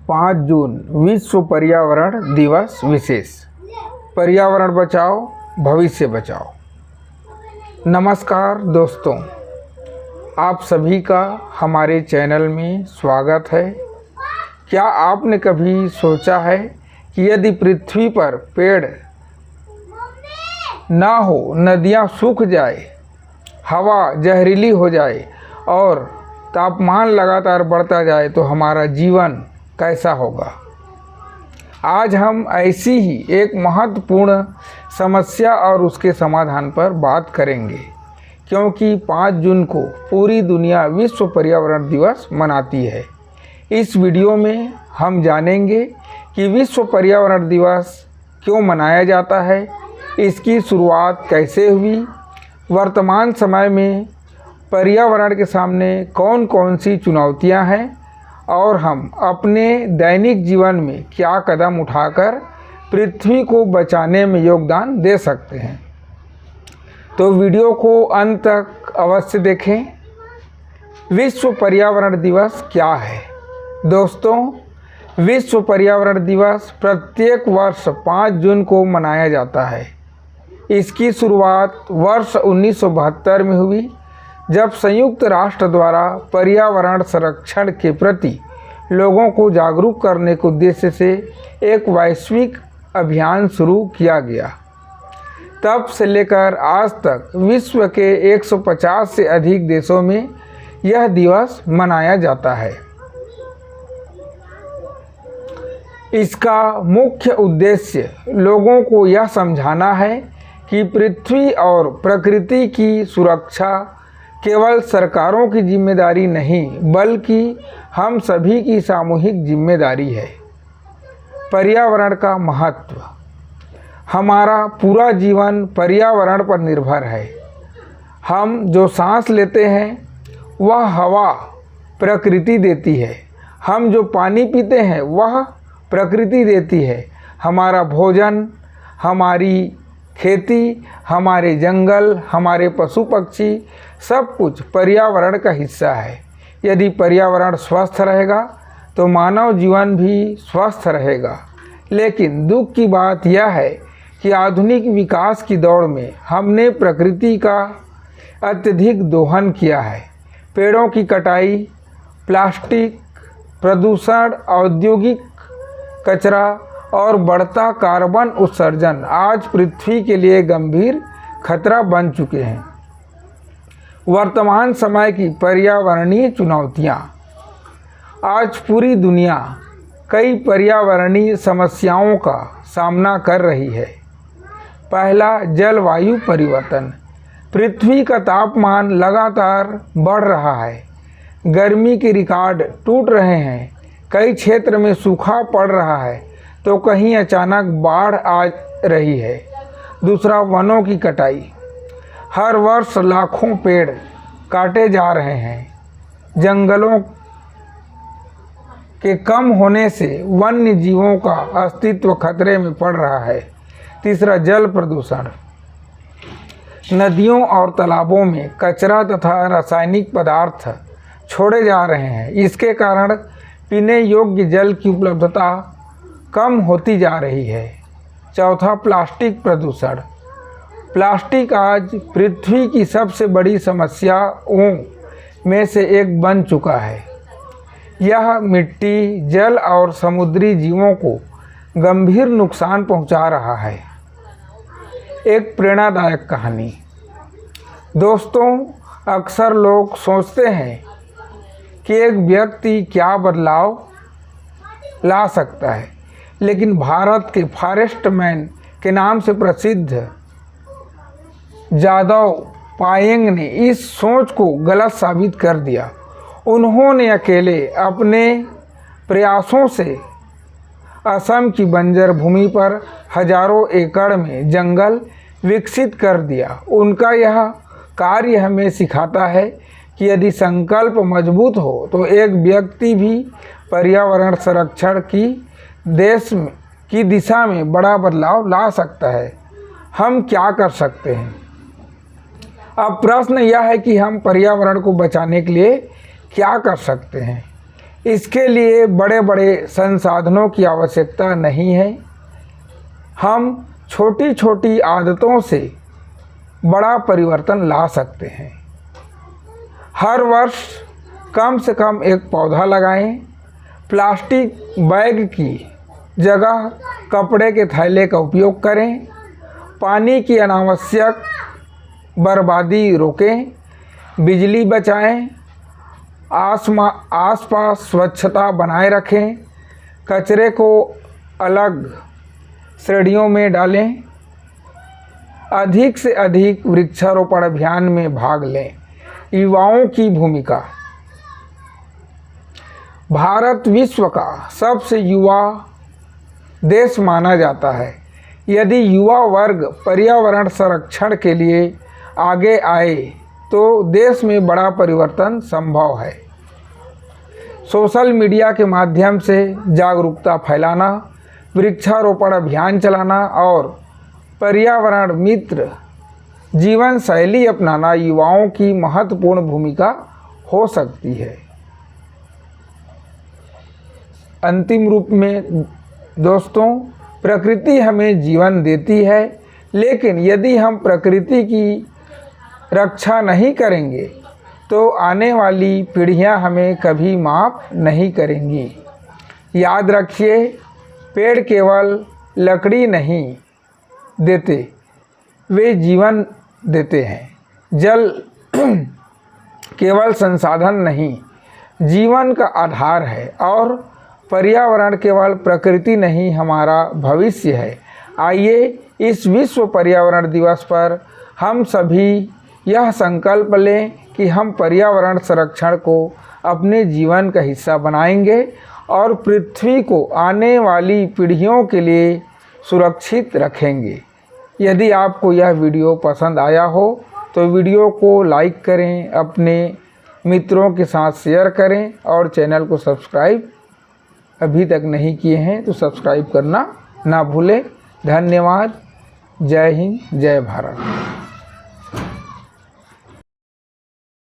5 जून विश्व पर्यावरण दिवस विशेष। पर्यावरण बचाओ, भविष्य बचाओ। नमस्कार दोस्तों, आप सभी का हमारे चैनल में स्वागत है। क्या आपने कभी सोचा है कि यदि पृथ्वी पर पेड़ ना हो, नदियाँ सूख जाए, हवा जहरीली हो जाए और तापमान लगातार बढ़ता जाए तो हमारा जीवन कैसा होगा? आज हम ऐसी ही एक महत्वपूर्ण समस्या और उसके समाधान पर बात करेंगे, क्योंकि 5 जून को पूरी दुनिया विश्व पर्यावरण दिवस मनाती है। इस वीडियो में हम जानेंगे कि विश्व पर्यावरण दिवस क्यों मनाया जाता है, इसकी शुरुआत कैसे हुई, वर्तमान समय में पर्यावरण के सामने कौन कौन सी चुनौतियां हैं और हम अपने दैनिक जीवन में क्या कदम उठाकर पृथ्वी को बचाने में योगदान दे सकते हैं। तो वीडियो को अंत तक अवश्य देखें। विश्व पर्यावरण दिवस क्या है? दोस्तों, विश्व पर्यावरण दिवस प्रत्येक वर्ष 5 जून को मनाया जाता है। इसकी शुरुआत वर्ष 1972 में हुई, जब संयुक्त राष्ट्र द्वारा पर्यावरण संरक्षण के प्रति लोगों को जागरूक करने के उद्देश्य से एक वैश्विक अभियान शुरू किया गया। तब से लेकर आज तक विश्व के 150 से अधिक देशों में यह दिवस मनाया जाता है। इसका मुख्य उद्देश्य लोगों को यह समझाना है कि पृथ्वी और प्रकृति की सुरक्षा केवल सरकारों की जिम्मेदारी नहीं, बल्कि हम सभी की सामूहिक जिम्मेदारी है। पर्यावरण का महत्व। हमारा पूरा जीवन पर्यावरण पर निर्भर है। हम जो सांस लेते हैं वह हवा प्रकृति देती है। हम जो पानी पीते हैं वह प्रकृति देती है। हमारा भोजन, हमारी खेती, हमारे जंगल, हमारे पशु पक्षी, सब कुछ पर्यावरण का हिस्सा है। यदि पर्यावरण स्वस्थ रहेगा तो मानव जीवन भी स्वस्थ रहेगा। लेकिन दुख की बात यह है कि आधुनिक विकास की दौड़ में हमने प्रकृति का अत्यधिक दोहन किया है। पेड़ों की कटाई, प्लास्टिक प्रदूषण, औद्योगिक कचरा और बढ़ता कार्बन उत्सर्जन आज पृथ्वी के लिए गंभीर खतरा बन चुके हैं। वर्तमान समय की पर्यावरणीय चुनौतियाँ। आज पूरी दुनिया कई पर्यावरणीय समस्याओं का सामना कर रही है। पहला, जलवायु परिवर्तन। पृथ्वी का तापमान लगातार बढ़ रहा है। गर्मी के रिकॉर्ड टूट रहे हैं। कई क्षेत्र में सूखा पड़ रहा है तो कहीं अचानक बाढ़ आ रही है। दूसरा, वनों की कटाई। हर वर्ष लाखों पेड़ काटे जा रहे हैं। जंगलों के कम होने से वन्य जीवों का अस्तित्व खतरे में पड़ रहा है। तीसरा, जल प्रदूषण। नदियों और तालाबों में कचरा तथा रासायनिक पदार्थ छोड़े जा रहे हैं। इसके कारण पीने योग्य जल की उपलब्धता कम होती जा रही है। चौथा, प्लास्टिक प्रदूषण। प्लास्टिक आज पृथ्वी की सबसे बड़ी समस्याओं में से एक बन चुका है। यह मिट्टी, जल और समुद्री जीवों को गंभीर नुकसान पहुंचा रहा है। एक प्रेरणादायक कहानी। दोस्तों, अक्सर लोग सोचते हैं कि एक व्यक्ति क्या बदलाव ला सकता है, लेकिन भारत के फॉरेस्ट मैन के नाम से प्रसिद्ध जादव पायेंग ने इस सोच को गलत साबित कर दिया। उन्होंने अकेले अपने प्रयासों से असम की बंजर भूमि पर हजारों एकड़ में जंगल विकसित कर दिया। उनका यह कार्य हमें सिखाता है कि यदि संकल्प मजबूत हो तो एक व्यक्ति भी पर्यावरण संरक्षण की दिशा में बड़ा बदलाव ला सकता है। हम क्या कर सकते हैं? अब प्रश्न यह है कि हम पर्यावरण को बचाने के लिए क्या कर सकते हैं। इसके लिए बड़े बड़े संसाधनों की आवश्यकता नहीं है। हम छोटी छोटी आदतों से बड़ा परिवर्तन ला सकते हैं। हर वर्ष कम से कम एक पौधा लगाएं। प्लास्टिक बैग की जगह कपड़े के थैले का उपयोग करें। पानी की अनावश्यक बर्बादी रोकें। बिजली बचाएं। आसपास स्वच्छता बनाए रखें। कचरे को अलग श्रेणियों में डालें। अधिक से अधिक वृक्षारोपण अभियान में भाग लें। युवाओं की भूमिका। भारत विश्व का सबसे युवा देश माना जाता है। यदि युवा वर्ग पर्यावरण संरक्षण के लिए आगे आए तो देश में बड़ा परिवर्तन संभव है। सोशल मीडिया के माध्यम से जागरूकता फैलाना, वृक्षारोपण अभियान चलाना और पर्यावरण मित्र जीवन शैली अपनाना युवाओं की महत्वपूर्ण भूमिका हो सकती है। अंतिम रूप में दोस्तों, प्रकृति हमें जीवन देती है, लेकिन यदि हम प्रकृति की रक्षा नहीं करेंगे तो आने वाली पीढ़ियां हमें कभी माफ़ नहीं करेंगी। याद रखिए, पेड़ केवल लकड़ी नहीं देते, वे जीवन देते हैं। जल केवल संसाधन नहीं, जीवन का आधार है और पर्यावरण केवल प्रकृति नहीं, हमारा भविष्य है। आइए इस विश्व पर्यावरण दिवस पर हम सभी यह संकल्प लें कि हम पर्यावरण संरक्षण को अपने जीवन का हिस्सा बनाएंगे और पृथ्वी को आने वाली पीढ़ियों के लिए सुरक्षित रखेंगे। यदि आपको यह वीडियो पसंद आया हो तो वीडियो को लाइक करें, अपने मित्रों के साथ शेयर करें और चैनल को सब्सक्राइब अभी तक नहीं किए हैं तो सब्सक्राइब करना ना भूलें। धन्यवाद। जय हिंद, जय भारत।